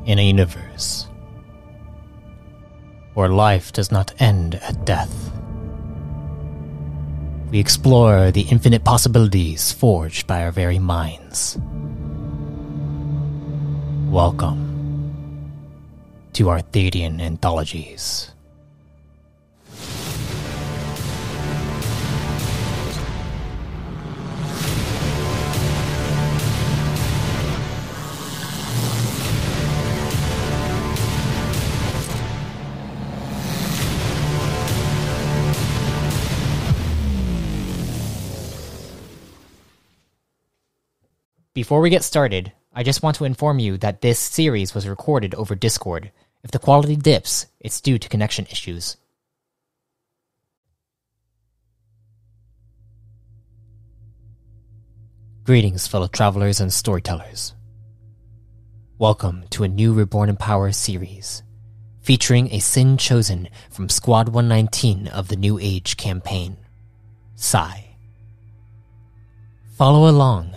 in a universe where life does not end at death. We explore the infinite possibilities forged by our very minds. Welcome to Arthadian Anthologies. Before we get started, I just want to inform you that this series was recorded over Discord. If the quality dips, it's due to connection issues. Greetings, fellow travelers and storytellers. Welcome to a new Reborn in Power series, featuring a Sin chosen from Squad 119 of the New Age campaign, Cy. Follow along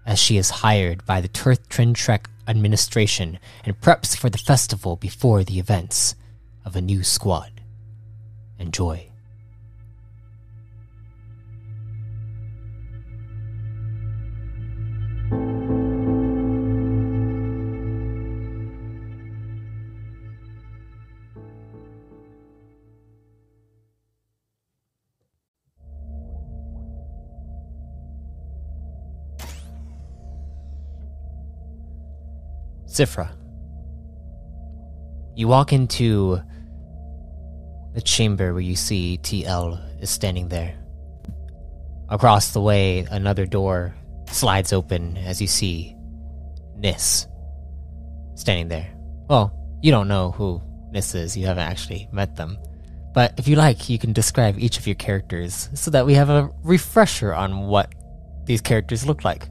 as she is hired by the Turth Trek administration and preps for the festival before the events of a new squad. Enjoy. Cyfra. You walk into the chamber where you see TL is standing there. Across the way, another door slides open as you see Nyss standing there. Well, you don't know who Nyss is, you haven't actually met them. But if you like, you can describe each of your characters so that we have a refresher on what these characters look like.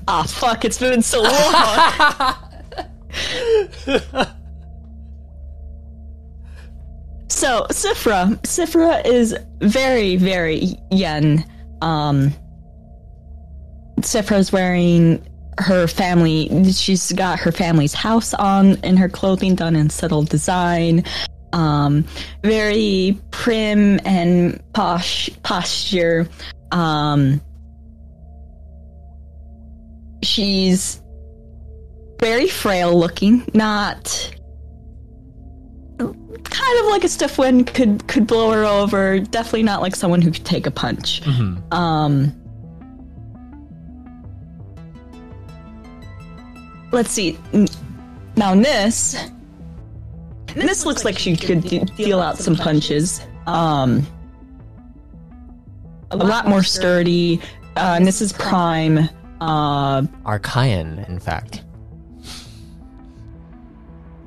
Ah, fuck, it's been so long. So, Cyfra is very, very young. Cyfra's wearing her family, she's got her family's house on, and her clothing done in subtle design. Very prim and posture. She's very frail looking, not kind of like a stiff wind could blow her over, definitely not like someone who could take a punch. Mm-hmm. Let's see. Now Nyss looks like she could deal out some punches. A lot more sturdy. Nyss is prime. Archaean, in fact.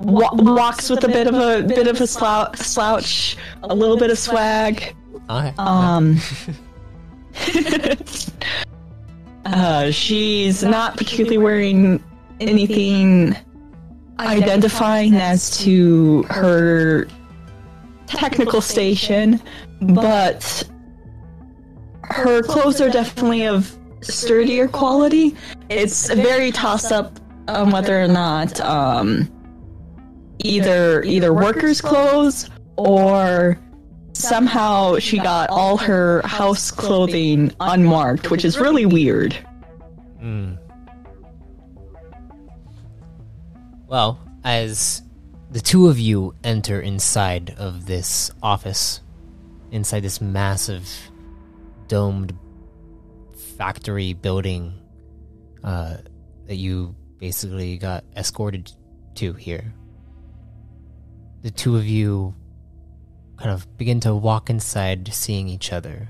Walks with a bit of a slouch, a little bit of swag. Okay. She's not particularly wearing anything identifying as to her technical station, but her clothes are definitely of sturdier quality. It's very toss up on whether or not either workers' clothes or somehow she got all her house clothing unmarked, which is really weird. Well, as the two of you enter inside of this office, inside this massive domed factory building that you basically got escorted to here, the two of you kind of begin to walk inside, seeing each other.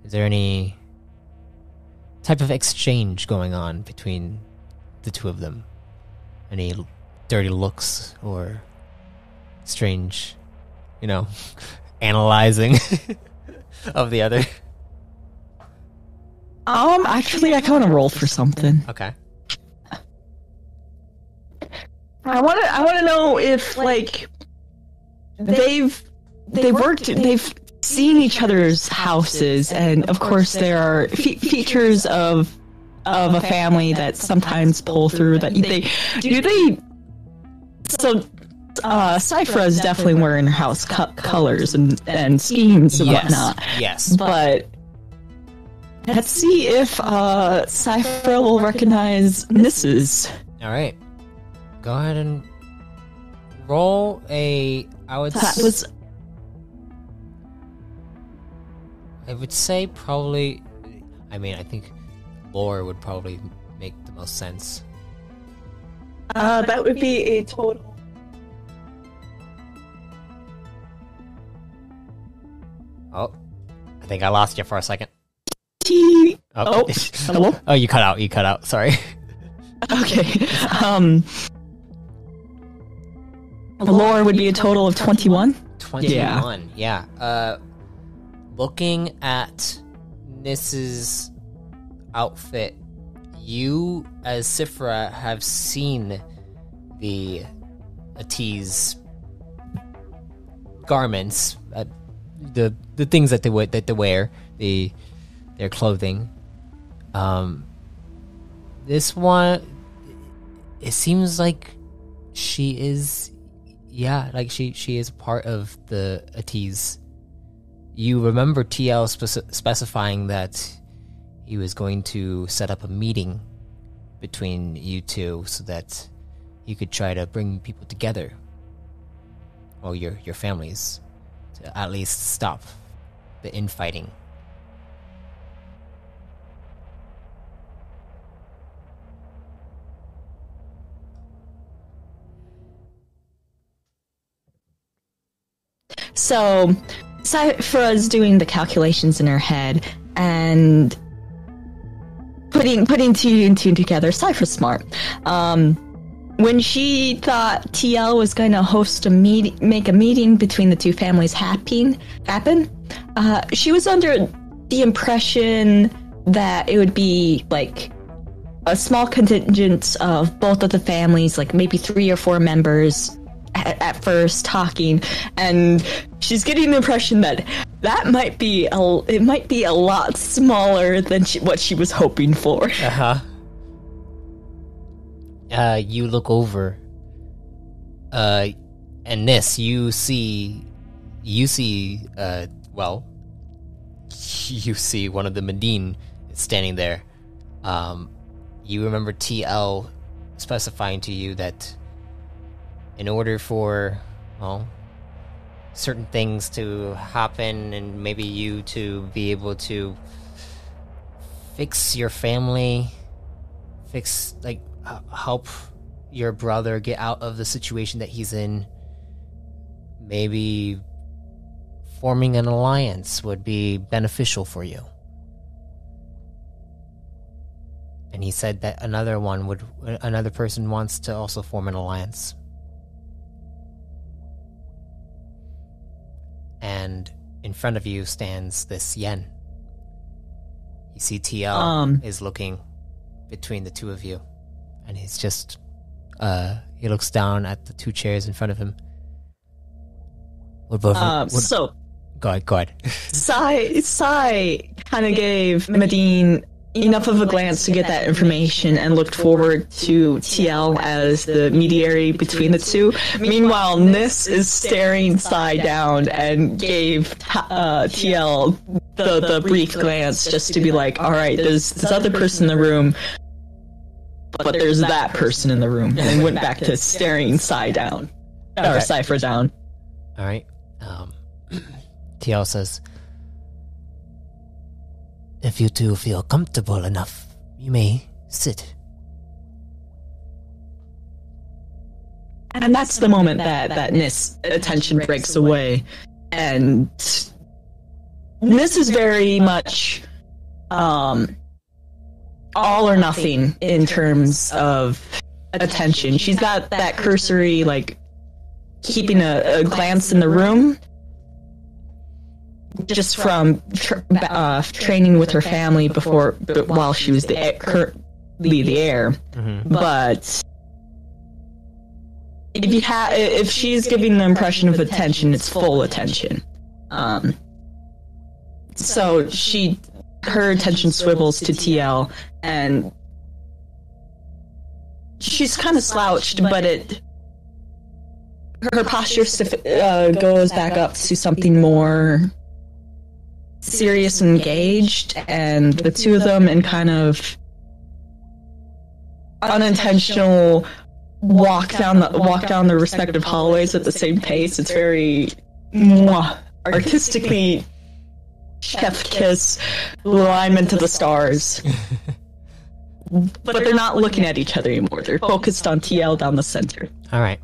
Is there any type of exchange going on between the two of them? Any dirty looks or strange, analyzing of the other? Actually, I kind of roll for something. Okay. I want to know if they've seen each other's houses, and of course there are features of of a family that sometimes pull through. Cyfra is definitely wearing her house colors and schemes and whatnot. Yes. But let's see if Cyfra will recognize Nyss's. All right. Go ahead and roll a. I would say probably. I mean, I think lore would probably make the most sense. That would be a total. Oh, I think I lost you for a second. Oh, hello? Oh, you cut out. Sorry. Okay. Lore would be a total of 21? 21, yeah. Looking at Nyss's outfit, you, as Cyfra, have seen the Ati's garments, the things that they wear, their clothing. This one, it seems like she is, she is part of the Ati's. You remember TL specifying that he was going to set up a meeting between you two so that you could try to bring people together, or your families, to at least stop the infighting. So, Cyfra's doing the calculations in her head and putting two and two together. Cyfra's smart. When she thought TL was going to host make a meeting between the two families happen, she was under the impression that it would be like a small contingent of both of the families, like maybe 3 or 4 members at first talking, and she's getting the impression that might be a lot smaller than what she was hoping for. You look over, and Nyss, you see one of the Medine standing there. You remember TL specifying to you that in order for, certain things to happen and maybe you to be able to fix your family, help your brother get out of the situation that he's in, maybe forming an alliance would be beneficial for you. And he said that another person wants to also form an alliance. And in front of you stands this Yen. You see TL is looking between the two of you. And he's just, he looks down at the 2 chairs in front of him. Go ahead. Sai kind of gave Medine enough of a glance to get that information and looked forward to TL as the mediator between the two. Meanwhile, Nyss is staring Sai down and gave TL the brief glance just to be like, all right, there's this other person in the room, but there's that person in the room, and went back to staring Sai down. Or Cyfra down. All right. TL says, if you two feel comfortable enough, you may sit. And that's the moment that Nyss' attention breaks away. And Nyss is very much all or nothing in terms of attention. She's got that cursory, keeping a glance in the room, just from training with her family while she was currently the heir. Mm-hmm. But if she's giving the impression of attention, it's full attention. So she her attention swivels to TL, and she's kind of slouched, but her posture goes back up to something more serious and engaged, and the two of them in kind of unintentional walk down the respective hallways at the same pace. It's very artistically chef kiss, alignment to the stars. But they're not looking at each other anymore. They're focused on TL down the center. All right.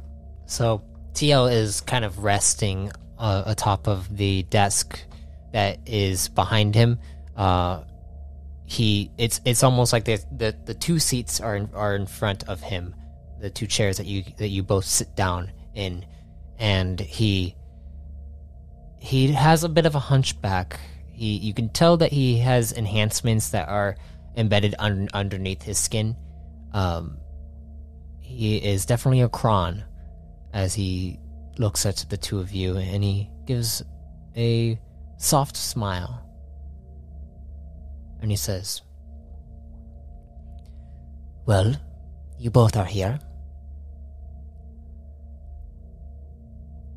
So TL is kind of resting atop of the desk that is behind him. It's almost like the two seats are in front of him, the two chairs that you both sit down in, and he has a bit of a hunchback. You can tell that he has enhancements that are embedded underneath his skin. He is definitely a Kron as he looks at the two of you, and he gives a soft smile. And he says, "Well, you both are here.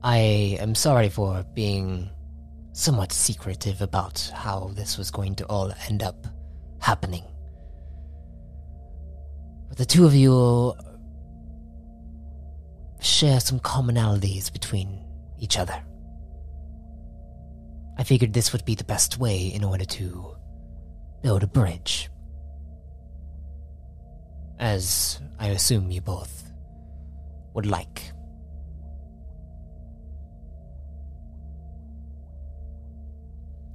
I am sorry for being somewhat secretive about how this was going to all end up happening. But the two of you share some commonalities between each other. I figured this would be the best way in order to build a bridge, as I assume you both would like."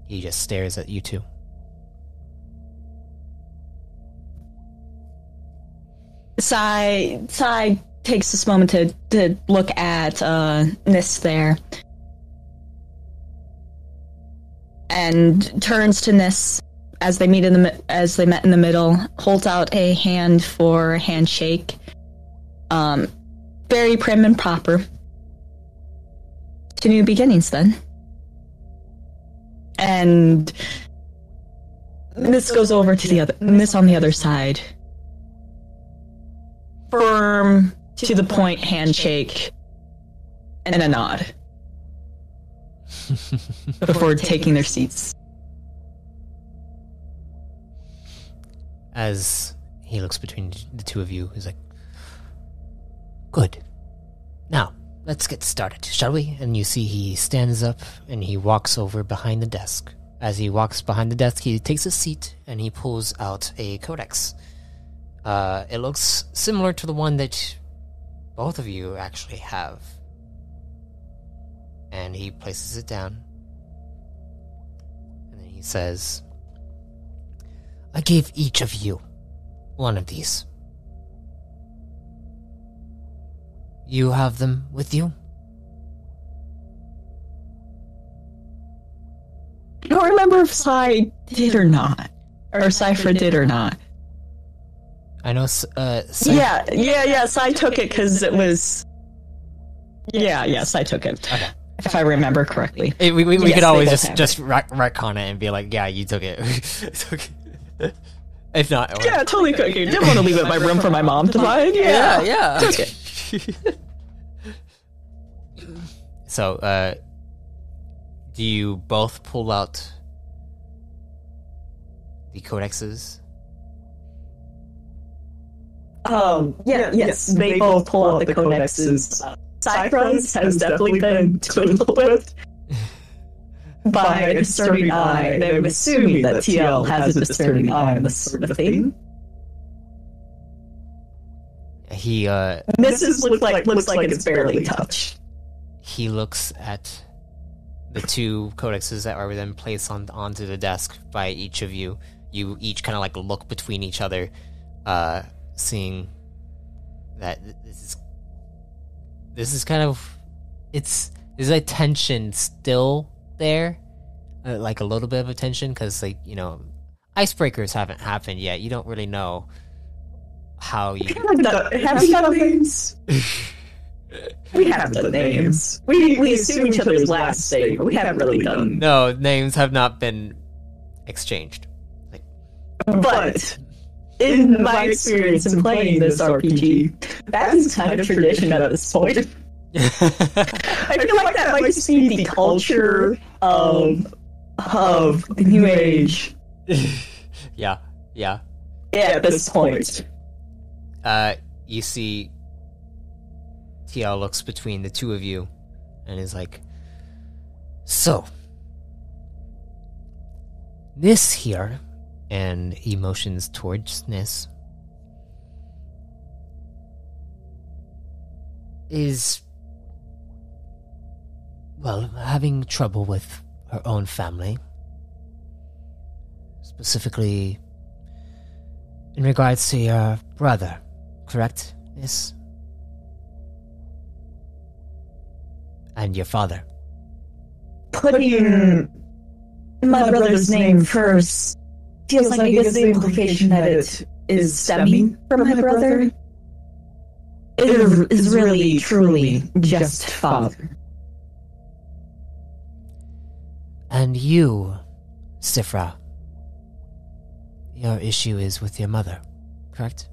He just stares at you two. Sai takes this moment to look at Nyss there, and turns to Nyss as they met in the middle, holds out a hand for a handshake. Very prim and proper. To new beginnings, then. And Nyss goes over to Nyss on the other side. Firm, to the point handshake, and a nod. Before taking their seats. As he looks between the two of you, he's like, "Good. Now, let's get started, shall we?" And you see he stands up and he walks over behind the desk. As he walks behind the desk, he takes a seat and he pulls out a codex. It looks similar to the one that both of you actually have. And he places it down. And then he says, "I gave each of you one of these. You have them with you?" I don't remember if Sai did or not. Or Cyfra did or not. I know, Yeah, Sai took it because it was... Yeah, Sai took it. Okay. If I remember correctly. We could always just retcon it and be like, "Yeah, you took it." If not... Yeah, totally could. You didn't want to leave it in my room for my mom to find. Yeah. Took it. So, do you both pull out the codexes? Yes, they both pull out the codexes. Cyfra's has definitely been twiddled with by a discerning eye, and I'm assuming that TL has a discerning eye on this sort of thing. Mrs. looks like it's barely touched. He looks at the two codexes that are then placed onto the desk by each of you. You each kind of like look between each other, seeing that this is kind of, there's a tension still there, like a little bit of a tension, because icebreakers haven't happened yet. You don't really know how you have we done names? We haven't done names. We assume each other's last name, but we haven't really done. No, names have not been exchanged. But in my experience in playing this RPG, that is kind of tradition at this point. I feel like that might just be the culture of the New Age. Yeah. At this point. You see TL looks between the two of you and is like, so, Nyss here, and he motions towards Nyss, is, well, having trouble with her own family, specifically in regards to your brother, correct, Nyss? And your father. Putting my brother's name first feels like it gives the implication that it is stemming from my brother. It is really, truly just father. And you, Cyfra, your issue is with your mother, correct?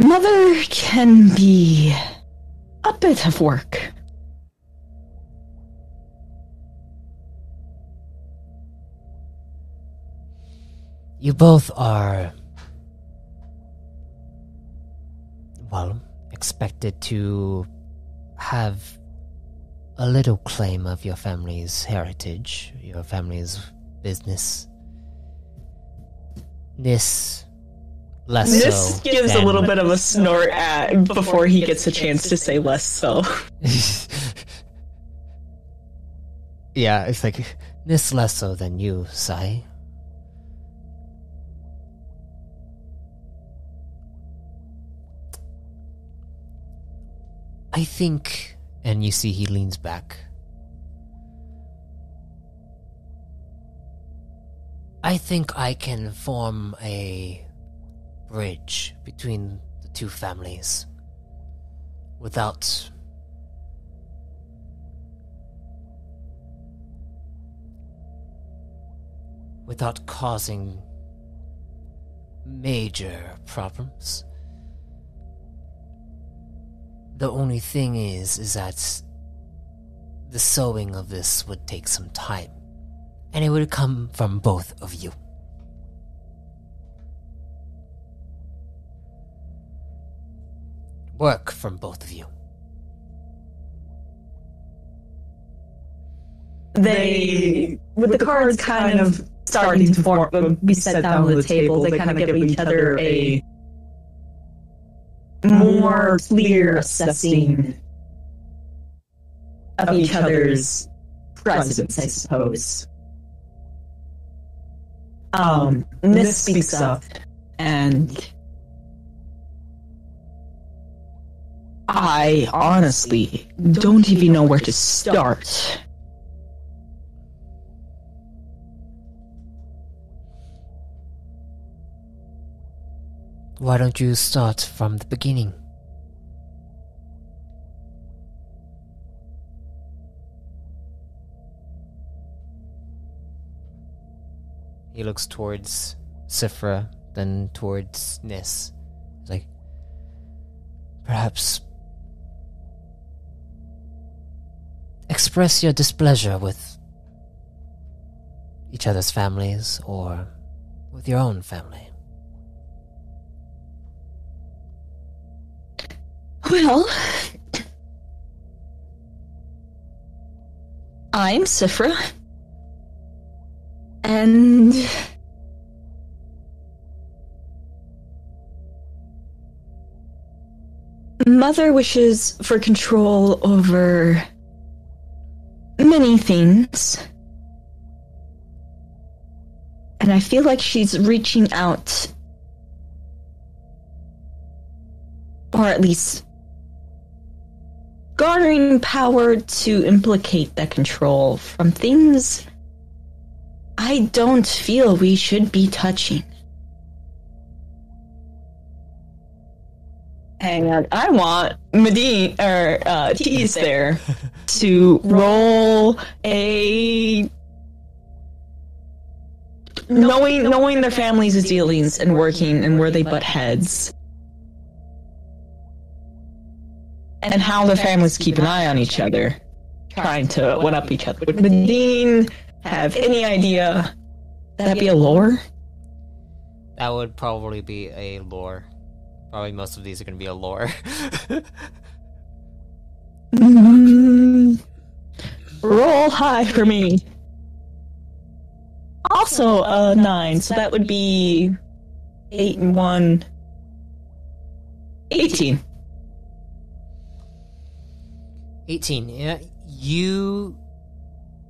Mother can be a bit of work. You both are, well, expected to have a little claim of your family's heritage, your family's business. Nyss, less Nyss so. gives a little bit of a snort before he gets a chance to say less so. Yeah, it's like, Nyss less so than you, Sai. I think, and you see he leans back. I think I can form a bridge between the two families without causing major problems. The only thing is that the sewing of this would take some time, and it would come from both of you. Work from both of you. They, with the cards kind of starting to form, be set down on the table, they kind of give each other a more clear assessing of each other's presence, I suppose. Nyss speaks up, and I honestly don't even know where to start. Why don't you start from the beginning? He looks towards Cyfra, then towards Nyss. He's like, perhaps express your displeasure with each other's families or with your own family. Well, I'm Cyfra, and Mother wishes for control over many things, and I feel like she's reaching out, or at least garnering power to implicate that control from things I don't feel we should be touching. hang on. I want Medine or Tease there to roll a knowing their families' dealings and working and where they butt heads. And how the families keep an eye on each other, trying to one-up each other. Would Medine have any idea? That'd be a lore? That would probably be a lore. Probably most of these are going to be a lore. Roll high for me. Also a 9, so that would be 8 and 1. 18. 18. Yeah, you.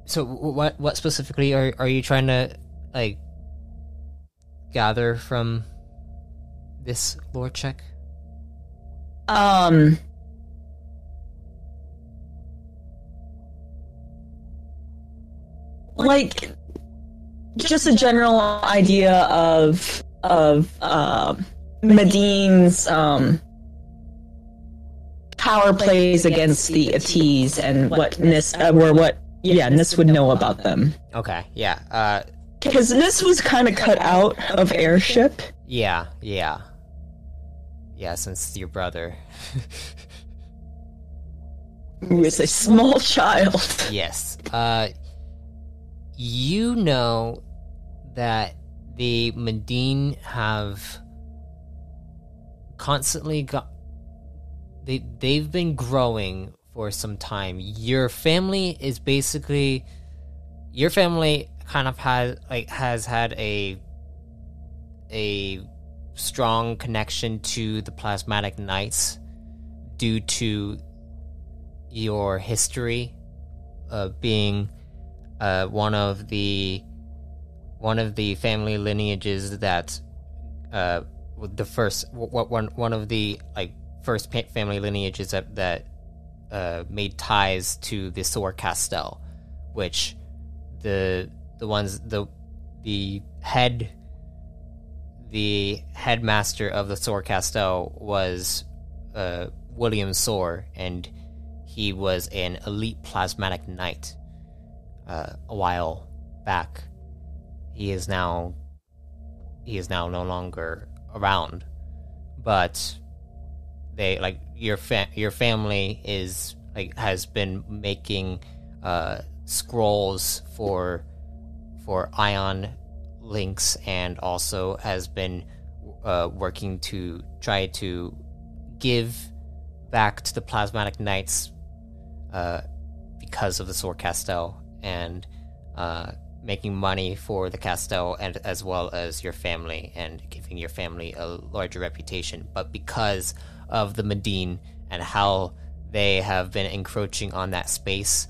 So what specifically are you trying to like gather from this lore check? Like just a general idea of Medine's power plays against the Atees and what Nyss Nyss would know about them. Okay, yeah. Because Nyss was kind of cut out of airship. Yeah. Since your brother. Who is a small child. Yes. You know that the Medine have constantly they've been growing for some time. Your family kind of has had a strong connection to the Plasmatic Knights due to your history being one of the family lineages that one of the first family lineages that made ties to the Sor Castel, which the headmaster of the Sor Castel was William Sor, and he was an elite plasmatic knight a while back. He is now no longer around, but they your family is has been making scrolls for ion links, and also has been working to try to give back to the Plasmatic Knights because of the Sor Castel, and making money for the Castel and as well as your family, and giving your family a larger reputation. But because of the Medine and how they have been encroaching on that space,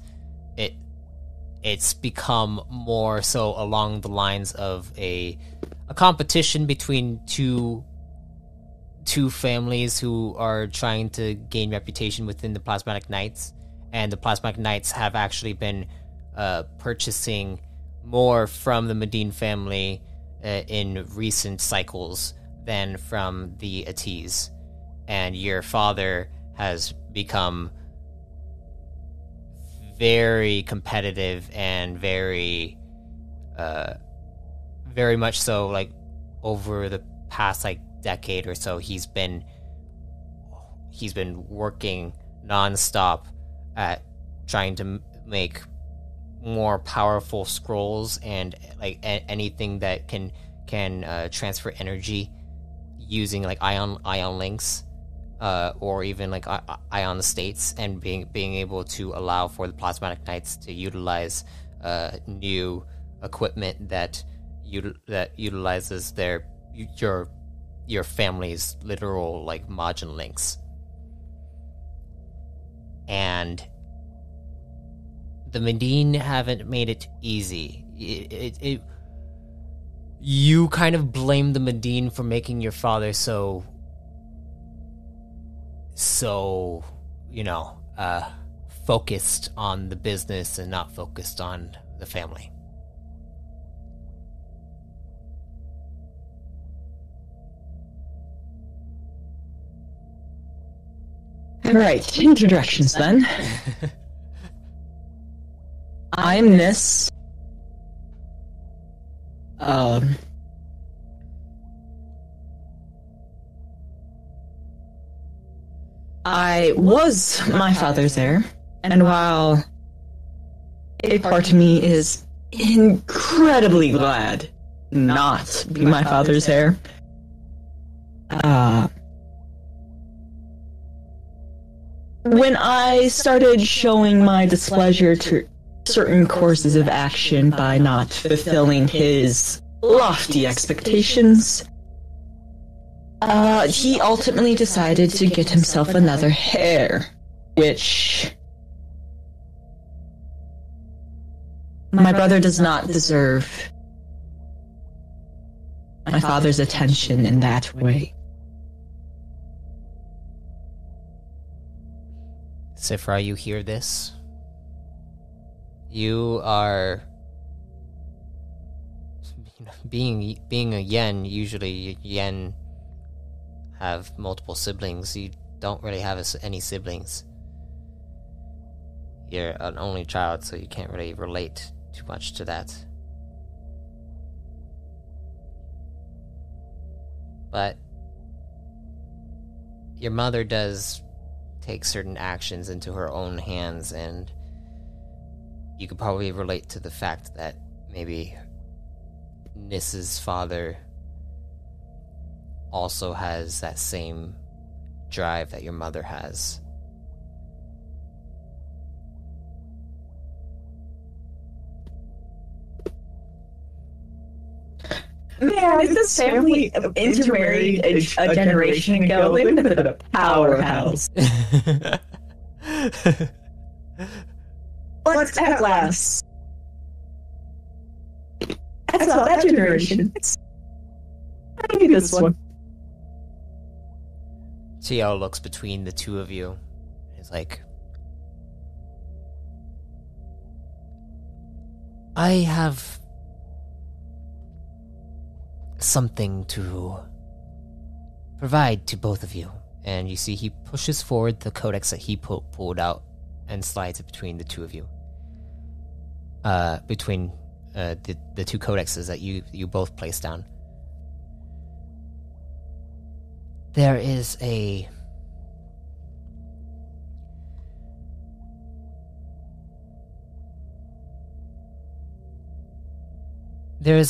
it's become more so along the lines of a competition between two families who are trying to gain reputation within the Plasmatic Knights, and the Plasmatic Knights have actually been purchasing more from the Medine family in recent cycles than from the Atees. And your father has become very competitive and very much so, over the past decade or so, he's been working nonstop at trying to make more powerful scrolls and anything that can transfer energy using ion links, or even ion states, and being able to allow for the Plasmatic Knights to utilize new equipment that utilizes your family's literal module links. And the Medine haven't made it easy. You kind of blame the Medine for making your father so focused on the business and not focused on the family. Alright, introductions then. I'm Nyss. I was my father's heir, and while a part of me is incredibly glad not to be my father's heir, when I started showing my displeasure to certain courses of action by not fulfilling his lofty expectations, he ultimately decided to get himself another heir, which my brother does not deserve my father's attention in that way. Cyfra, you hear this? You are... Being a yen, usually yen have multiple siblings. You don't really have any siblings. You're an only child, so you can't really relate too much to that. But your mother does take certain actions into her own hands, and you could probably relate to the fact that maybe Nyss's father also has that same drive that your mother has. Man, if this family intermarried a generation ago, they would have been a powerhouse. Let's at last. That's not that generation. It's maybe this one. Tio looks between the two of you. He's like, I have something to provide to both of you. And you see he pushes forward the codex that he pulled out and slides it between the two of you. Between the two codexes that you both placed down. There is a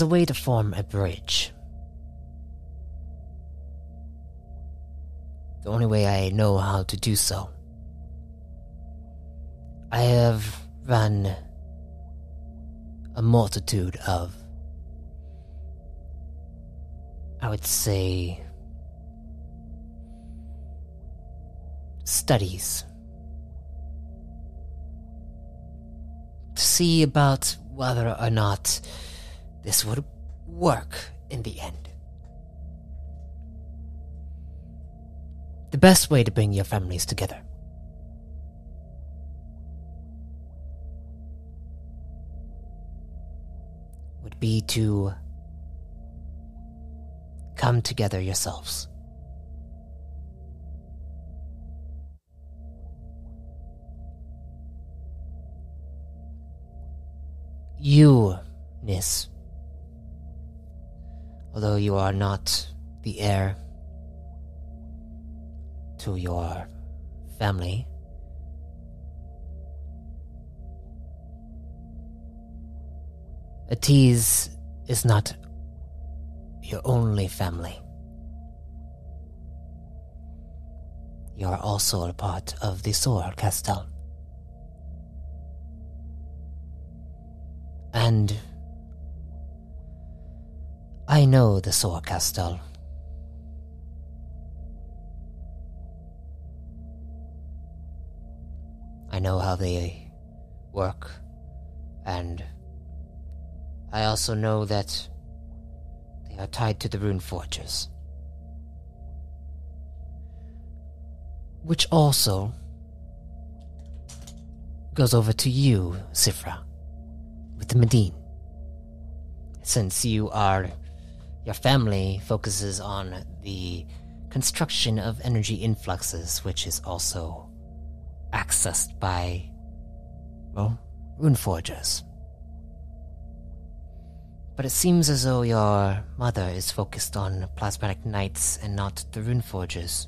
way to form a bridge. The only way I know how to do so. I have run a multitude of, I would say, studies to see about whether or not this would work in the end. The best way to bring your families together. Would be to come together yourselves. You, Nyss, although you are not the heir to your family, Atiz is not your only family. You are also a part of the Sor Castel. And I know the Sor Castel. I know how they work, and I also know that they are tied to the Rune Forges. Which also goes over to you, Cyfra, with the Medine. Since your family focuses on the construction of energy influxes, which is also accessed by, well, runeforgers. But it seems as though your mother is focused on plasmatic knights and not the runeforgers.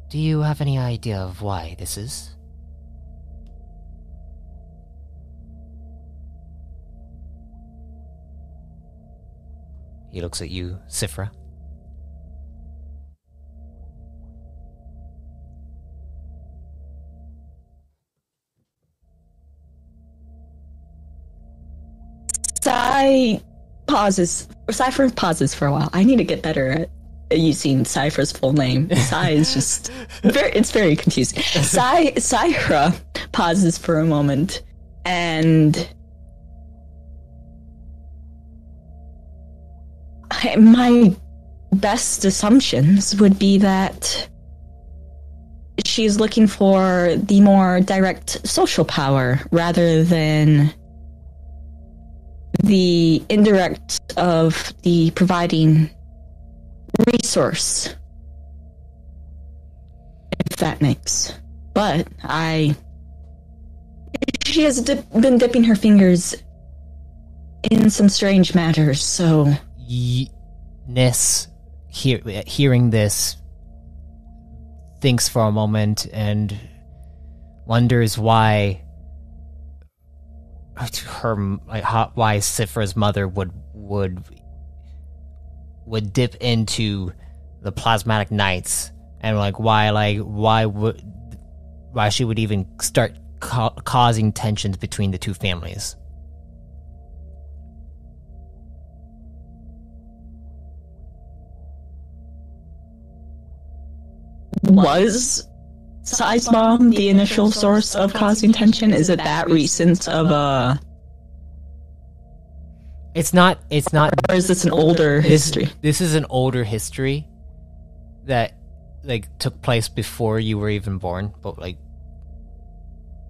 Do you have any idea of why this is? He looks at you, Cyfra. Cypher pauses for a while. I need to get better at using Cypher's full name. Cy is just it's very confusing. Cyfra pauses for a moment, and my best assumptions would be that she's looking for the more direct social power rather than the indirect of the providing resource, if that makes. But she has been dipping her fingers in some strange matters, so... Nyss, hearing this, thinks for a moment and wonders why why Cyfra's mother would dip into the plasmatic knights, and why she would even start causing tensions between the two families. Was Sai's mom the initial source of causing tension? Is it that recent of a... It's not... Or is this an older history? This is an older history that, took place before you were even born, but,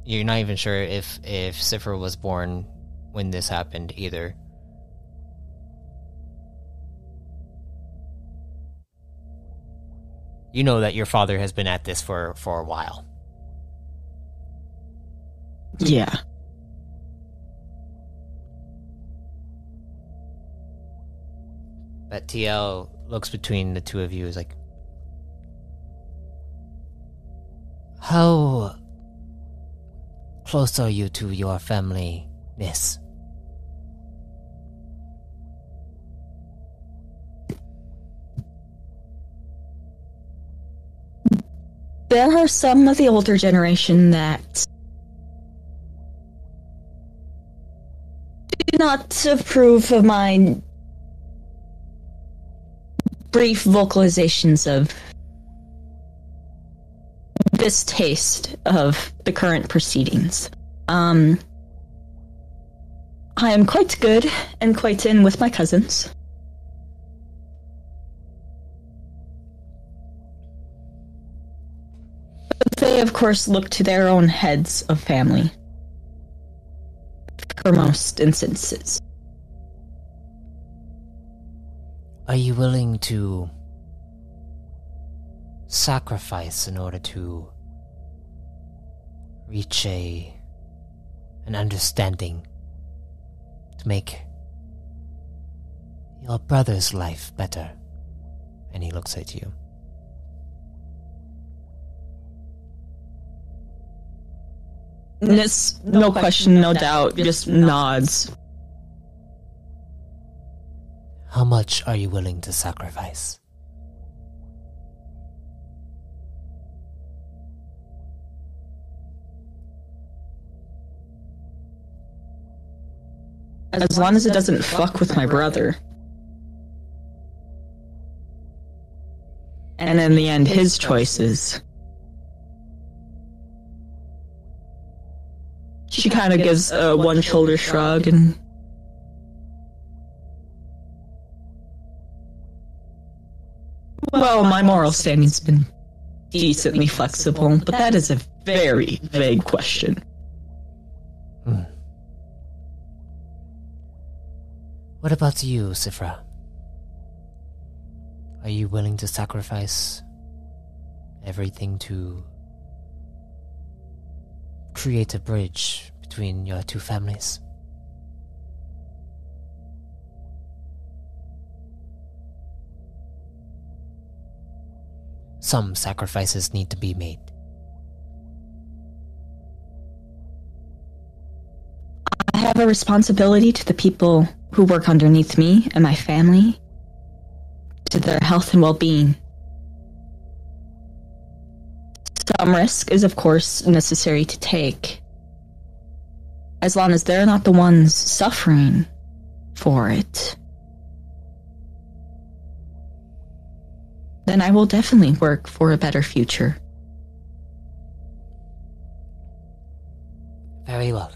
you're not even sure if Cyfra was born when this happened either. You know that your father has been at this for a while. Yeah. But TL looks between the two of you, is like, how close are you to your family, Nyss? There are some of the older generation that do not approve of my brief vocalizations of distaste of the current proceedings. I am quite good and quite in with my cousins. They, of course, look to their own heads of family for most instances. Are you willing to sacrifice in order to reach an understanding to make your brother's life better? And he looks at you. Nyss, no question, no doubt, just nods. How much are you willing to sacrifice? As long as it doesn't fuck with my brother. And in the end, his choices. She kind of gives a one-shoulder shrug and... Well, my moral standing's been decently flexible, but that is a very vague question. What about you, Cyfra? Are you willing to sacrifice everything to create a bridge between your two families. Some sacrifices need to be made. I have a responsibility to the people who work underneath me and my family, to their health and well-being. Some risk is, of course, necessary to take, as long as they're not the ones suffering for it. Then I will definitely work for a better future. Very well.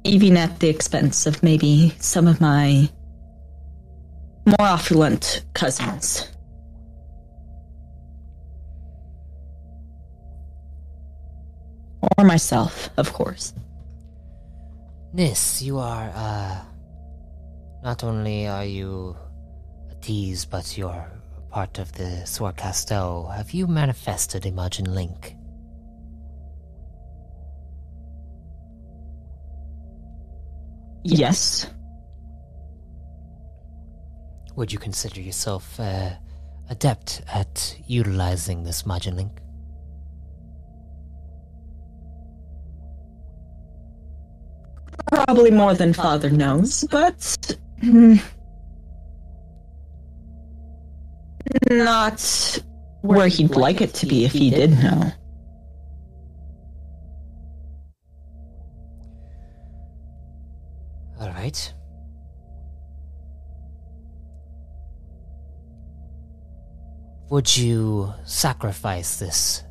Even at the expense of maybe some of my more opulent cousins. Or myself, of course. Nyss, you are, not only are you a tease, but you're part of the Sword Castel. Have you manifested Imagine Link? Yes. Would you consider yourself adept at utilizing this Imagine Link? Probably more than Father knows, but not where he'd like it to be if he did know. All right. Would you sacrifice this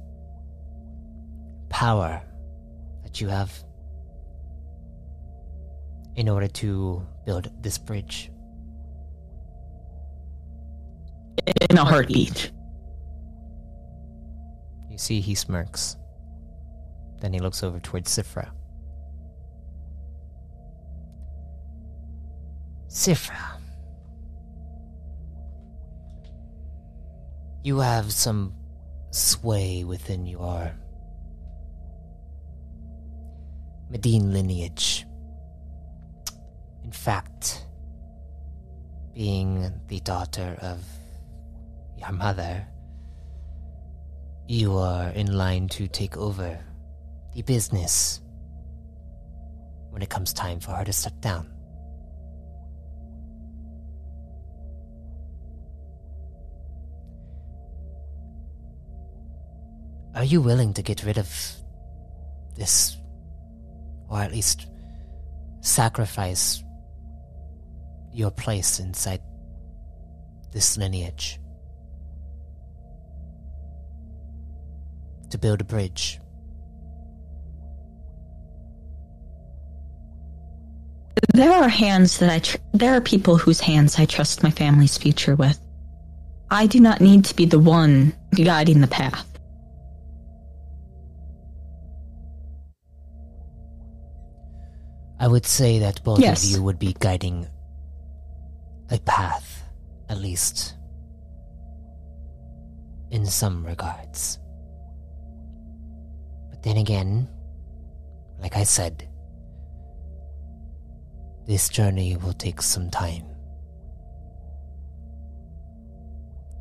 power that you have in order to build this bridge? In a heartbeat. You see he smirks. Then he looks over towards Cyfra. Cyfra, you have some sway within your Medine lineage. In fact, being the daughter of your mother, you are in line to take over the business when it comes time for her to step down. Are you willing to get rid of this, or at least sacrifice your place inside this lineage to build a bridge? There are hands that there are people whose hands I trust my family's future with. I do not need to be the one guiding the path. I would say that both Yes. of you would be guiding a path, at least in some regards. But then again, like I said, this journey will take some time.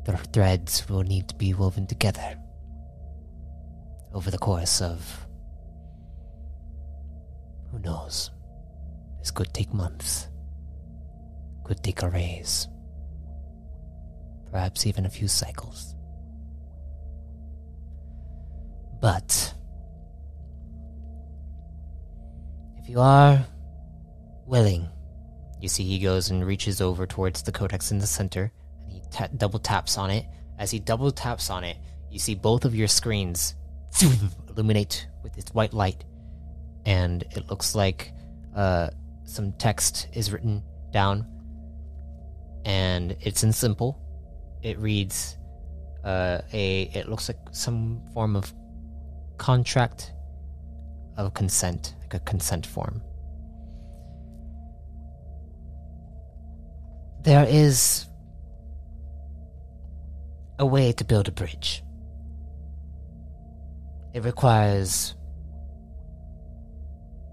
The threads will need to be woven together over the course of, who knows? This could take months, could take a raise, perhaps even a few cycles. But if you are willing, you see he goes and reaches over towards the codex in the center, and he double taps on it. As he double taps on it, you see both of your screens illuminate with its white light, and it looks like some text is written down, and it's in simple. It reads it looks like some form of contract of consent, like a consent form. There is a way to build a bridge. It requires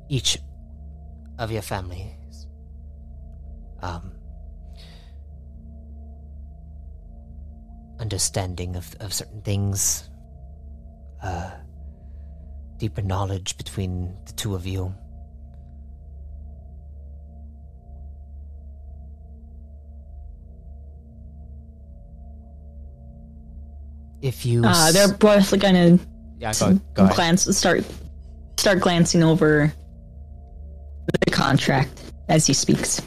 each of your families understanding of certain things, deeper knowledge between the two of you. If you they're both gonna go ahead. start glancing over the contract as he speaks.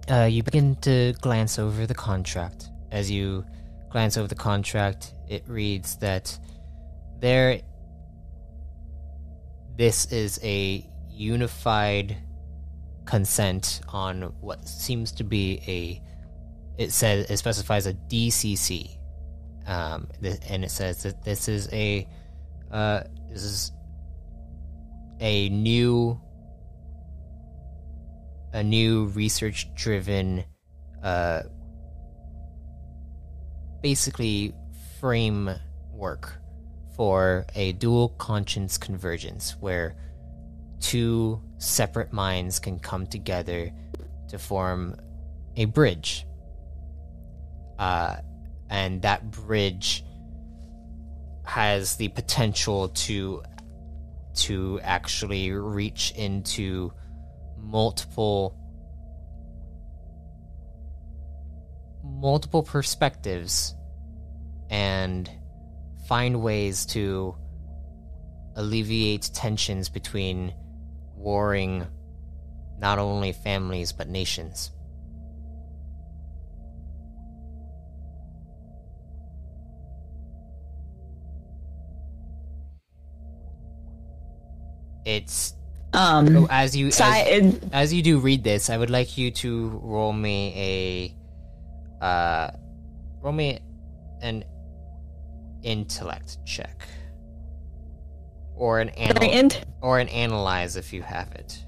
You begin to glance over the contract. As you glance over the contract, it reads that this is a unified consent on what seems to be it specifies a DCC. And it says that this is a new research-driven, basically framework for a dual conscience convergence, where two separate minds can come together to form a bridge. And that bridge has the potential to actually reach into multiple perspectives and find ways to alleviate tensions between warring not only families but nations. It's so as you do read this, I would like you to roll me an intellect check, or an analyze if you have it.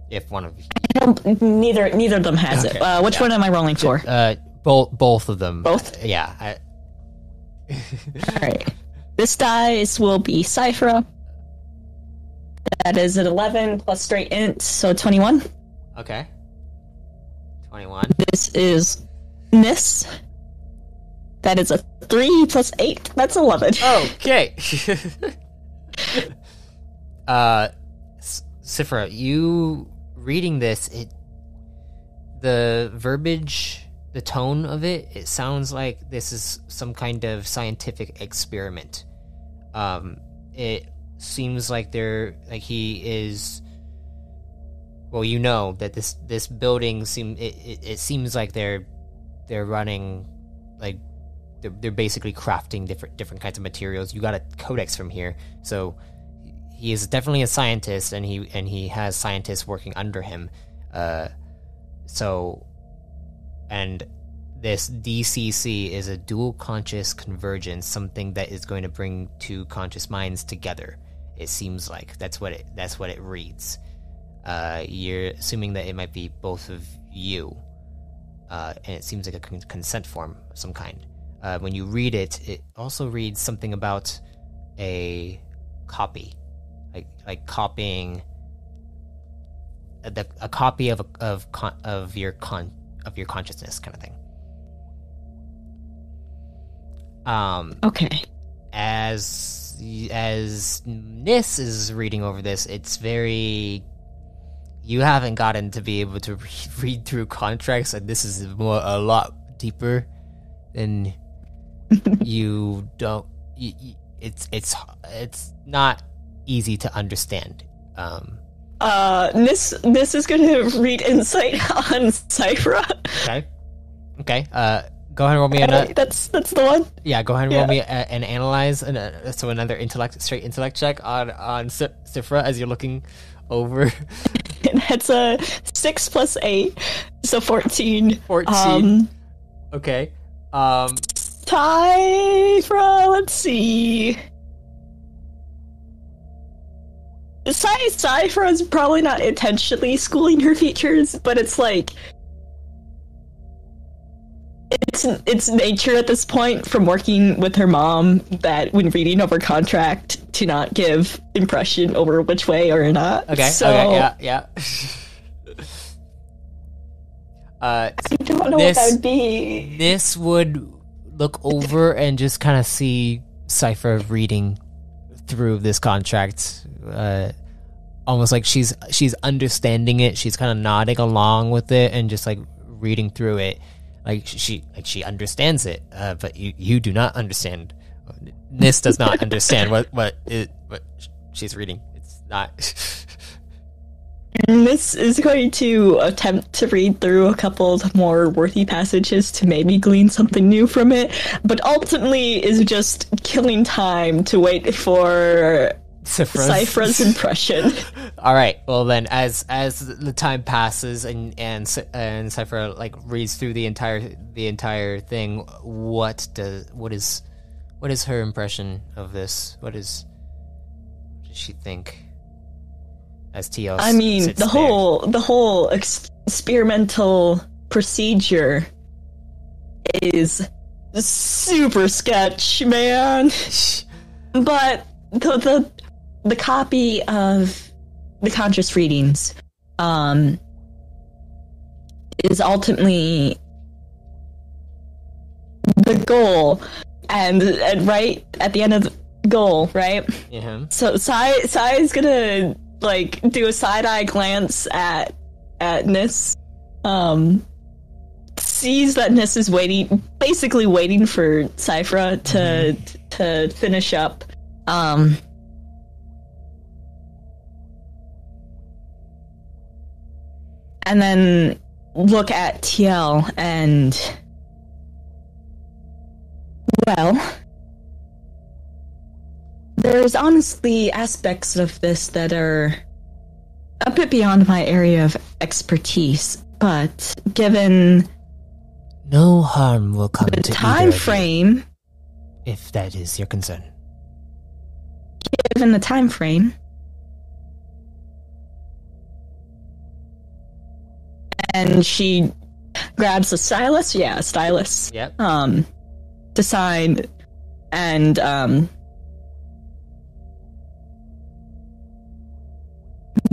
If one of you, neither of them has it. Which one am I rolling for? Both of them. Both. Yeah. All right. This dice will be Cyfra. That is an 11 plus straight int, so 21. Okay. 21. This is Nyss. That is a 3 plus 8. That's 11. Okay. Cyfra, you reading this, the verbiage, the tone of it sounds like this is some kind of scientific experiment. It seems like he is. Well, you know that this building it seems like they're running, like they're basically crafting different kinds of materials. You got a codex from here, so he is definitely a scientist, and he has scientists working under him. And this DCC is a dual conscious convergence, something that is going to bring two conscious minds together. It seems like that's what it reads. You're assuming that it might be both of you, and it seems like a consent form of some kind. When you read it, it also reads something about a copy, like copying a copy of your consciousness, kind of thing. Okay. As Nyss is reading over this, it's very. You haven't gotten to be able to read through contracts, and this is a lot deeper than you don't. It's not easy to understand. Nyss is going to read insight on Cyfra. Okay. Go ahead and roll me that's the one. Yeah, go ahead and roll me an analyze, so another straight intellect check on Cyfra as you're looking over. That's a 6 plus 8, so 14. 14. Okay. Cyfra, let's see. Cyfra is probably not intentionally schooling her features, but it's it's nature at this point from working with her mom that when reading over contract to not give impression over which way or not. Okay. So, Yeah. I don't know what that would be. Nyss would look over and just kind of see Cyfra reading through this contract, almost like she's understanding it. She's kind of nodding along with it and just like reading through it, like she understands it, but you do not understand. Nyss does not understand what she's reading. It's not. Nyss is going to attempt to read through a couple of more worthy passages to maybe glean something new from it, but ultimately is just killing time to wait for Cyfra's impression. All right. Well, then, as the time passes and Cyfra like reads through the entire thing, what is her impression of this? What does she think? As Tio, I mean, the whole experimental procedure is super sketch, man. But the copy of the conscious readings is ultimately the goal, and right at the end of the goal, right? Yeah. So Sai is gonna like do a side-eye glance at Nyss, sees that Nyss is basically waiting for Cyfra to finish up, and then look at TL and, well, there's honestly aspects of this that are a bit beyond my area of expertise, but given no harm will come the to time frame, if that is your concern. Given the time frame, and she grabs a stylus, a stylus, yep, to sign, and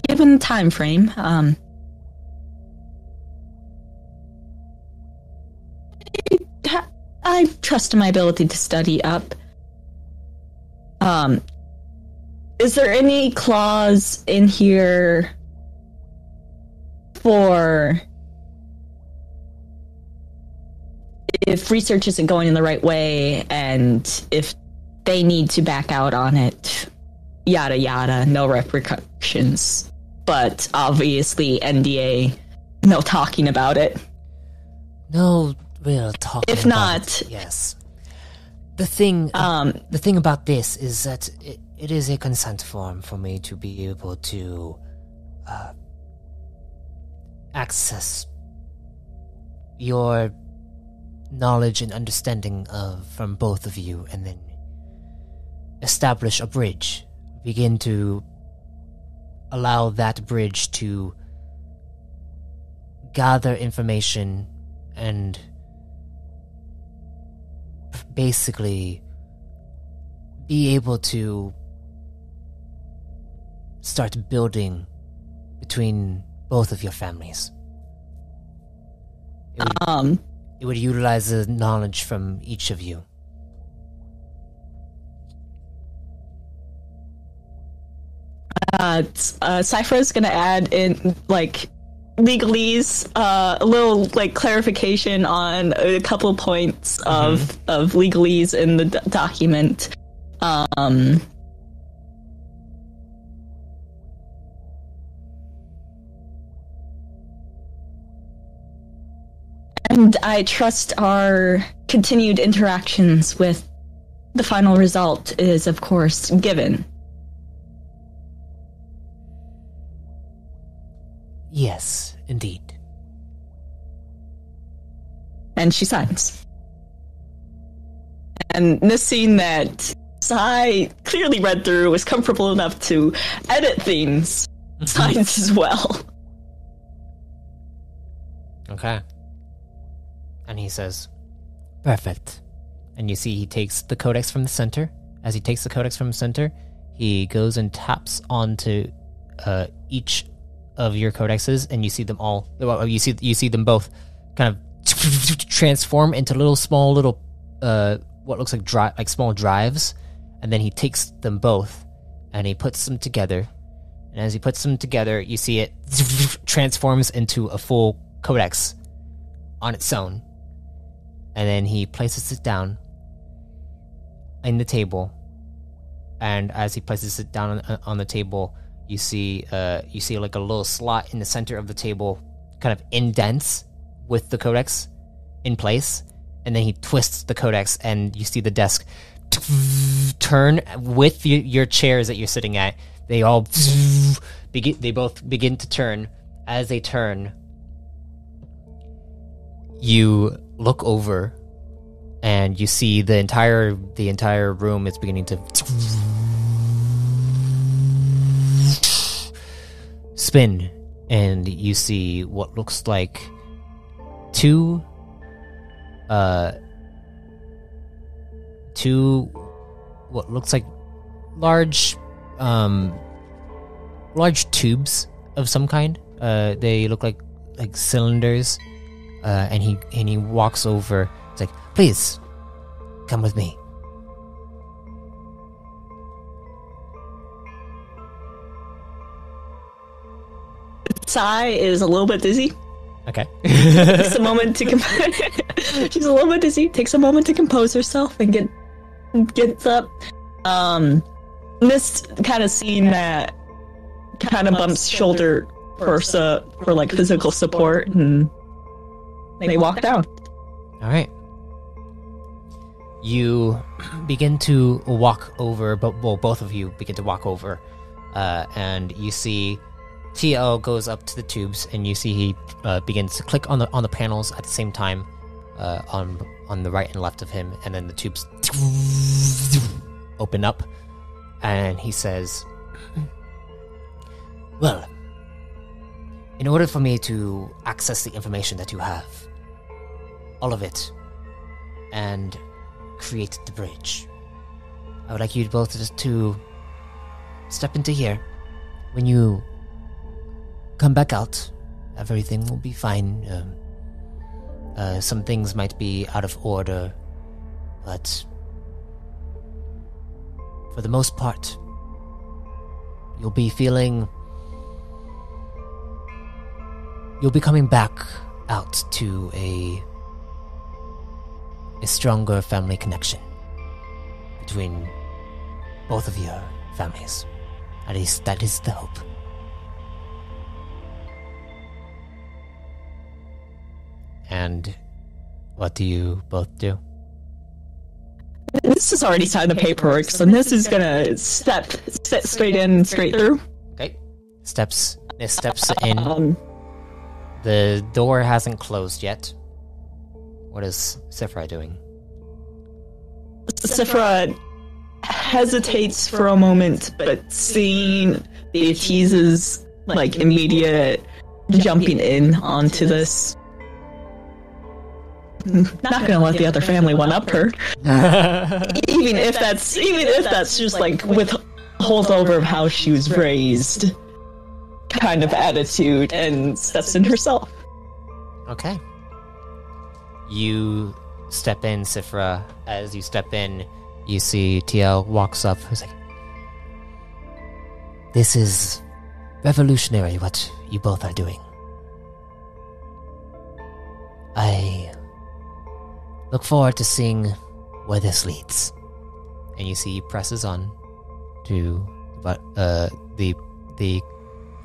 given the time frame, I trust in my ability to study up. Is there any clause in here for if research isn't going in the right way and if they need to back out on it, yada yada, no repercussions? But obviously NDA, no talking about it. No real talking. If not, yes. The thing about this is that it is a consent form for me to be able to access your knowledge and understanding from both of you, and then establish a bridge. Begin to allow that bridge to gather information and basically be able to start building between both of your families. It would utilize the knowledge from each of you. Cyfra is going to add in, like, legalese, a little, like, clarification on a couple points of legalese in the document. And I trust our continued interactions with the final result is, of course, given. Yes, indeed. And she signs. And this scene that Sai clearly read through, was comfortable enough to edit things, signs as well. Okay. And he says, Perfect. And you see he takes the codex from the center. As he takes the codex from the center, he goes and taps onto each of your codexes, and you see them all. You see them both kind of transform into small what looks like small drives, and then he takes them both and he puts them together. And as he puts them together, you see it transforms into a full codex on its own. And then he places it down in the table. And as he places it down on the table, you see like a little slot in the center of the table, kind of indents with the codex in place. And then he twists the codex, and you see the desk turn with your chairs that you're sitting at. They all they both begin to turn. As they turn, you look over, and you see the entire room is beginning to spin, and you see what looks like two what looks like large tubes of some kind. They look like cylinders, and he walks over. It's like, please come with me. Sai is a little bit dizzy. Okay. Takes a moment to she's a little bit dizzy. Takes a moment to compose herself and gets up. Nyss kind of seeing that, kind of bumps shoulder for like physical support, and they walk down. All right. You begin to walk over, both of you begin to walk over, and you see TL goes up to the tubes, and you see he begins to click on the panels at the same time, on the right and left of him, and then the tubes open up, and he says, well, in order for me to access the information that you have, all of it, and create the bridge, I would like you both to step into here. When you come back out, everything will be fine. Some things might be out of order, but for the most part, you'll be coming back out to a stronger family connection between both of your families. At least that is the hope. And what do you both do? This has already signed the paperwork, so this is gonna step straight in, straight through. Okay. Steps in. The door hasn't closed yet. What is Cyfra doing? Cyfra hesitates for a moment, but seeing the Atiz's immediate jumping in onto this, not gonna let the other family one up her. even if that's just with holdover of how she was raised kind of attitude, and steps in herself. Okay. You step in, Cyfra. As you step in, you see TL walks up. He's like, this is revolutionary what you both are doing. I look forward to seeing where this leads. And you see he presses on to the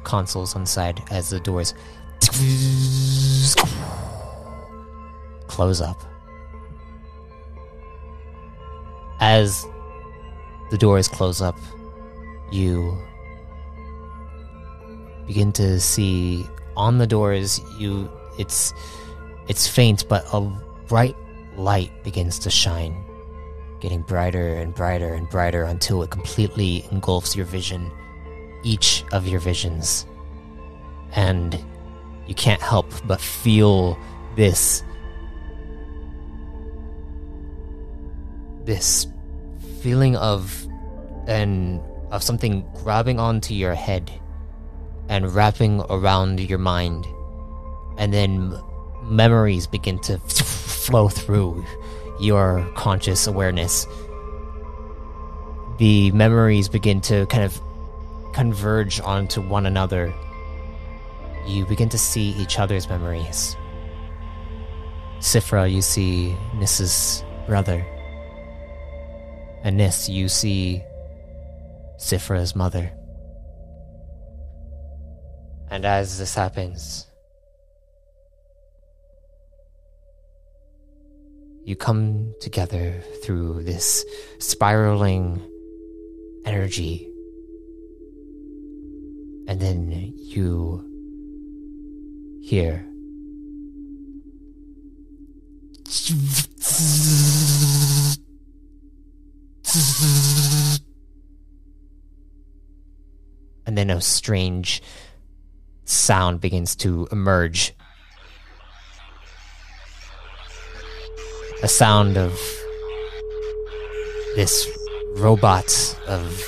consoles on the side as the doors close up. As the doors close up, you begin to see on the doors, it's faint, but a bright light begins to shine, getting brighter and brighter and brighter until it completely engulfs your vision, each of your visions. And you can't help but feel this this feeling of something grabbing onto your head and wrapping around your mind, and then memories begin to flow through your conscious awareness. The memories begin to kind of converge onto one another. You begin to see each other's memories. Cyfra, you see Nyss's brother. And Nyss, you see Cyfra's mother. And as this happens, you come together through this spiraling energy. And then you hear and then a strange sound begins to emerge. A sound of this robot of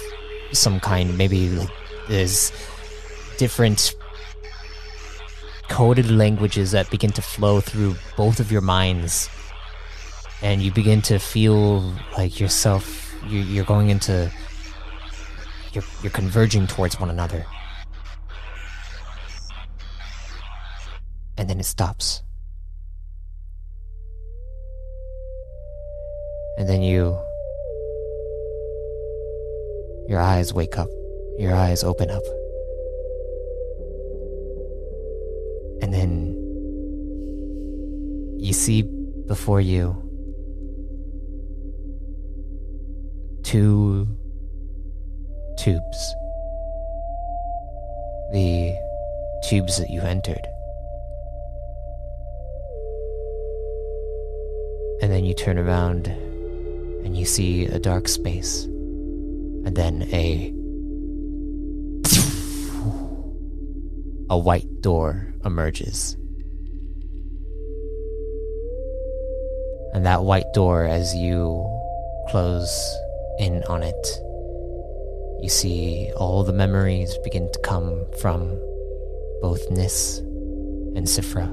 some kind. Maybe like there's different coded languages that begin to flow through both of your minds, and you begin to feel like yourself, you're going into, you're converging towards one another. And then it stops. And then your eyes wake up, your eyes open up. And then you see before you two tubes. The tubes that you entered. And then you turn around and you see a dark space. And then a white door emerges. And that white door, as you close in on it, you see all the memories begin to come from both Nyss and Cyfra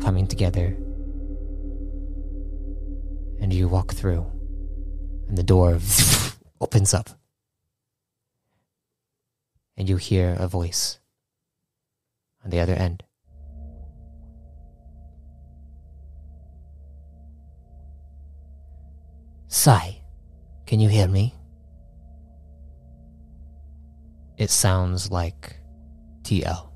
coming together. And you walk through, and the door opens up. And you hear a voice on the other end. Sai, can you hear me? It sounds like TL.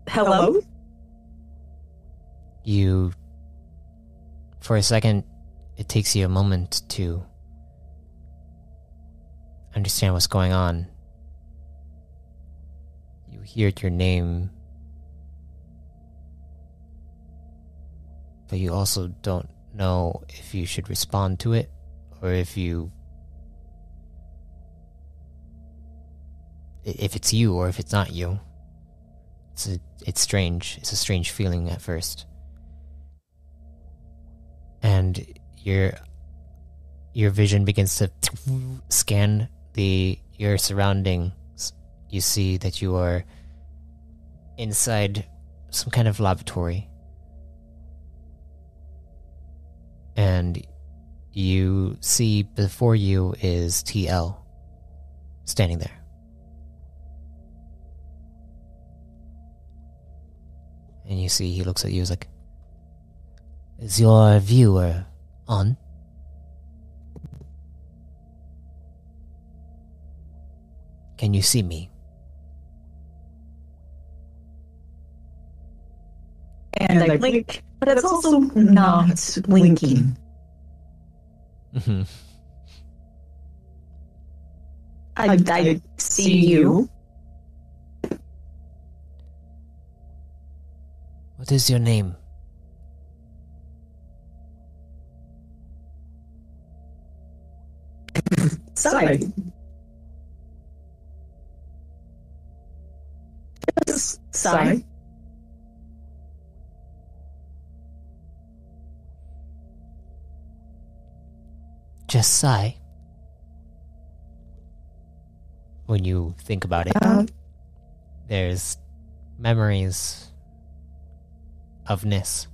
Hello? You, for a second, it takes you a moment to understand what's going on. You hear your name, but you also don't know if you should respond to it or if it's you or if it's not you. It's strange. It's a strange feeling at first. And your vision begins to scan your surroundings. You see that you are inside some kind of laboratory. And you see before you is TL standing there. And you see he looks at you, he's like, is your viewer on? Can you see me? And I blink, but it's also not blinking. Mm-hmm. I see you. What is your name? Sorry. Sorry. just Sai. When you think about it, there's memories of Nyss.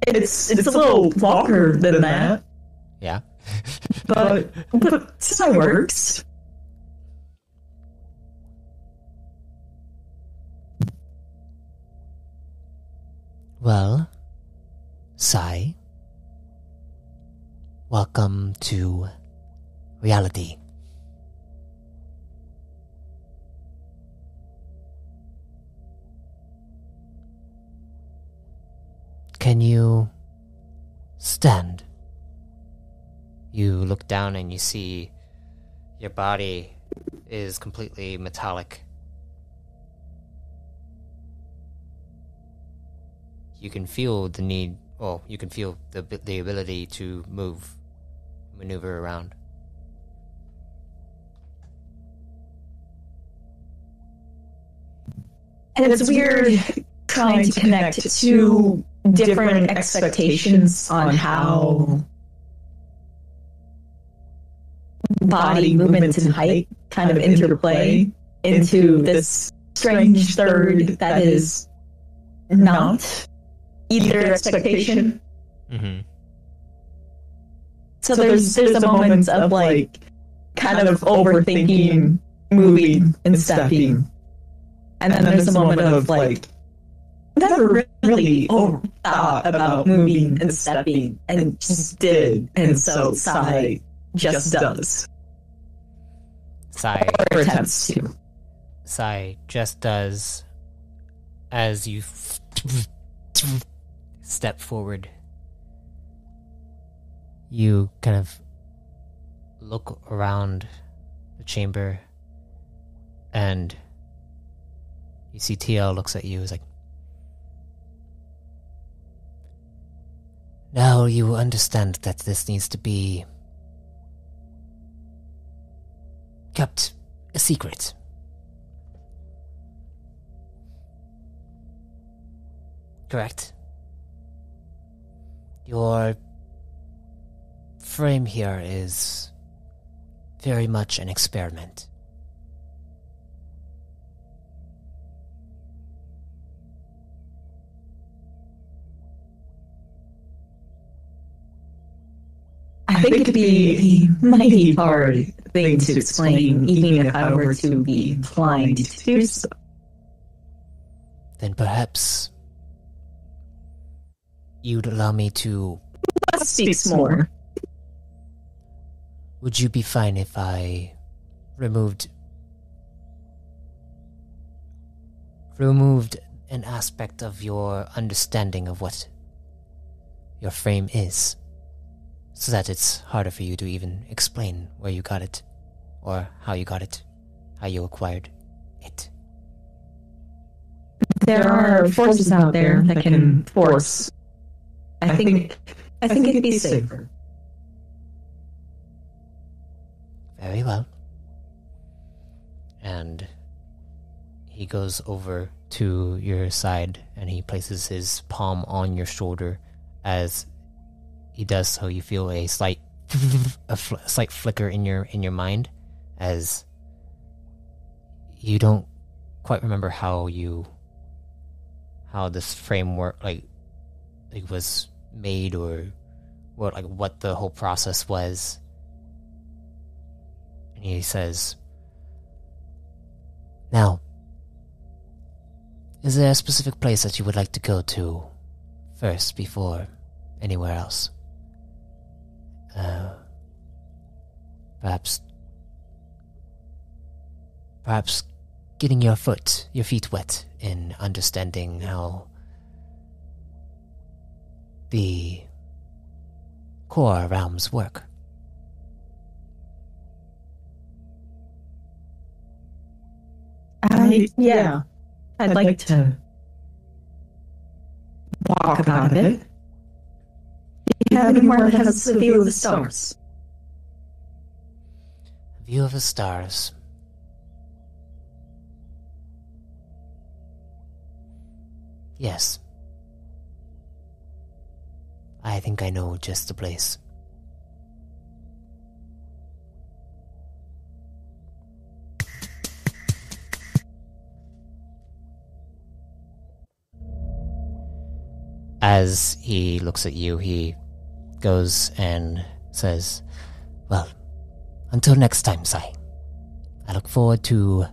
It's a little longer than that, Yeah? but Sai works. Well, Sai, welcome to reality. Can you stand? You look down and you see your body is completely metallic. You can feel the need, well, you can feel the ability to maneuver around. And it's weird trying to connect two different expectations on how body movements and height kind of interplay into this strange third that is not either expectation. Mm-hmm. So there's a moment of like kind of overthinking moving and stepping. And then there's a moment of like never really thought about moving and stepping and just did. And so Sai just does. Sai Or attempts to. Sai just does as you step forward. You kind of look around the chamber and you see TL looks at you as like, now you understand that this needs to be kept a secret. Correct? Your frame here is very much an experiment. I think it'd be a mighty hard thing to explain, even if I were to be inclined to do so. Then perhaps you'd allow me to... Let's speak more. Would you be fine if I removed an aspect of your understanding of what your frame is, so that it's harder for you to even explain where you got it, or how you got it, how you acquired it? There are forces out there that can force. I think it'd be safer. Very well. And he goes over to your side and he places his palm on your shoulder. As he does so, you feel a slight flicker in your mind, as you don't quite remember how this framework like was made, or what the whole process was. And he says, now, is there a specific place that you would like to go to first before anywhere else? Perhaps getting your feet wet in understanding how the core realms work. I'd like to walk about it. Do you have anywhere that has a view of the stars? View of the stars. Yes. I think I know just the place. As he looks at you, he goes and says, well, until next time, Sai. I look forward to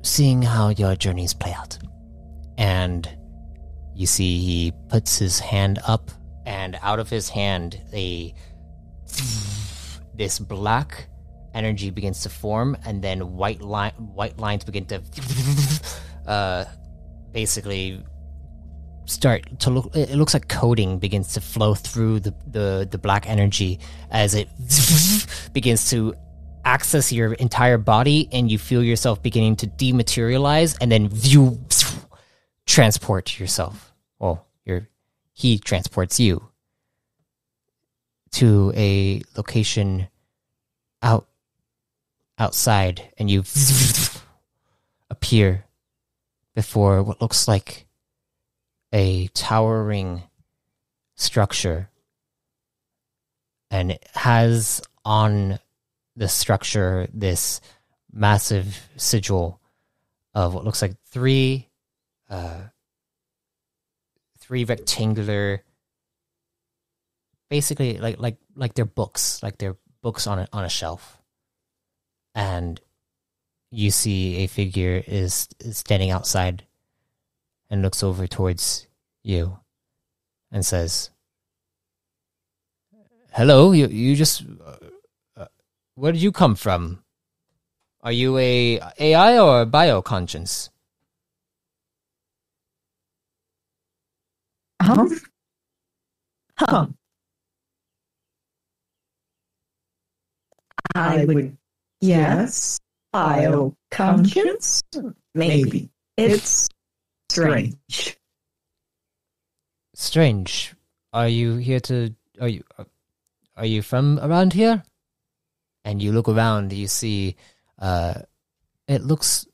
seeing how your journeys play out. And you see he puts his hand up, and out of his hand, this black energy begins to form, and then white lines begin to basically start to look. It looks like coding begins to flow through the black energy as it begins to access your entire body, and you feel yourself beginning to dematerialize, and then you transport yourself. Well, he transports you to a location outside, and you appear before what looks like a towering structure, and it has on the structure this massive sigil of what looks like three rectangular, basically like they're books, on a shelf. And you see a figure is standing outside and looks over towards you and says, hello, you just where did you come from? Are you a AI or a bioconscience? I would guess bioconscience. Maybe. It's strange. Strange. Are you here to... Are you from around here? And you look around, you see... it looks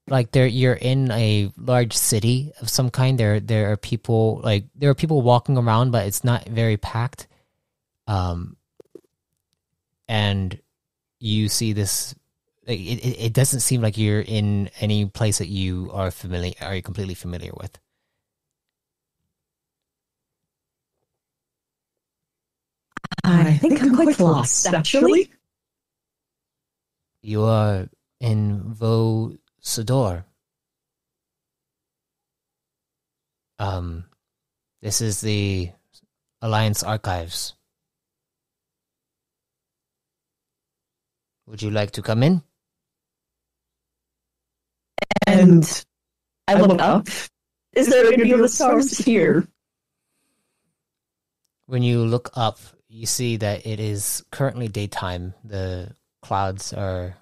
like you're in a large city of some kind. There are people walking around, but it's not very packed. And you see this. It doesn't seem like you're in any place that you are completely familiar with. I think I'm quite lost, actually. You are in Vosador. This is the Alliance Archives. Would you like to come in? And I look up. Is there any of the stars here? When you look up, you see that it is currently daytime. The clouds are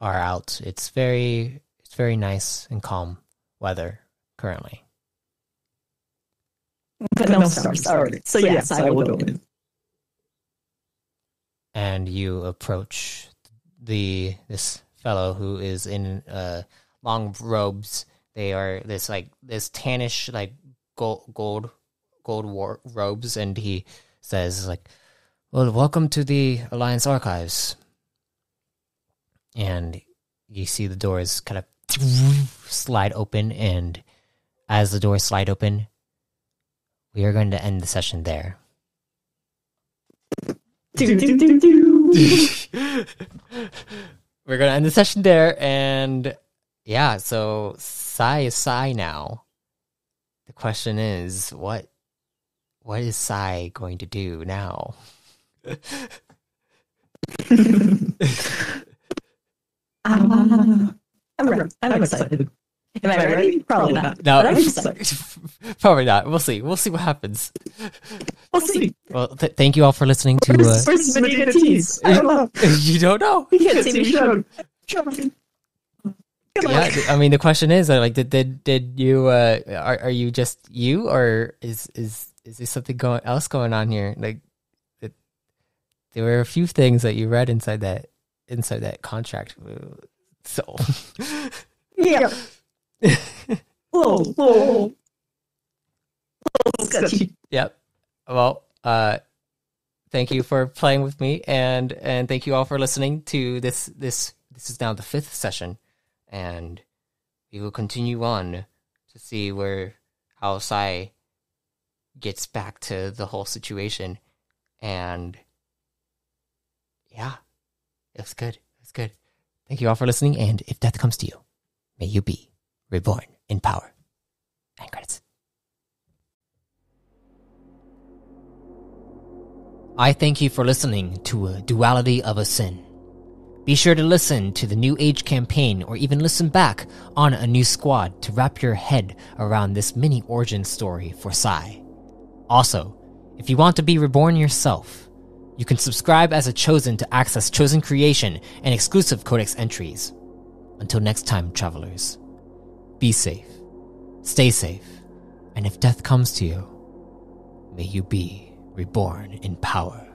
out. It's very nice and calm weather currently. But no stars. Alright. So yes, I will go in. And you approach this fellow who is in long robes. They are this tannish gold robes, and he says well, welcome to the Alliance Archives. And you see the doors kind of slide open, and as the doors slide open, we are going to end the session there. We're going to end the session there, and yeah, so Sai is Sai now. The question is, what is Sai going to do now? I'm excited. Am I ready? Probably not. No, but I'm excited. Probably not. We'll see. We'll see what happens. We'll see. Well, thank you all for listening to... Where's Medina Tees? I don't know. You don't know? You can't see me show. Yeah, I mean, the question is, did you, are you just you, or is there something else going on here? There were a few things that you read inside that contract. So, yeah. Whoa. Sketchy. Yep. Well, thank you for playing with me, and thank you all for listening to this. This is now the 5th session, and we will continue on to see how Sai gets back to the whole situation. And yeah, it was good. It was good. Thank you all for listening, and if death comes to you, may you be reborn in power. And credits. I thank you for listening to a Duality of a Sin. Be sure to listen to the New Age campaign, or even listen back on A New Squad to wrap your head around this mini origin story for Sai. Also, if you want to be reborn yourself, you can subscribe as a Chosen to access Chosen creation and exclusive Codex entries. Until next time, travelers, be safe, stay safe, and if death comes to you, may you be reborn in power.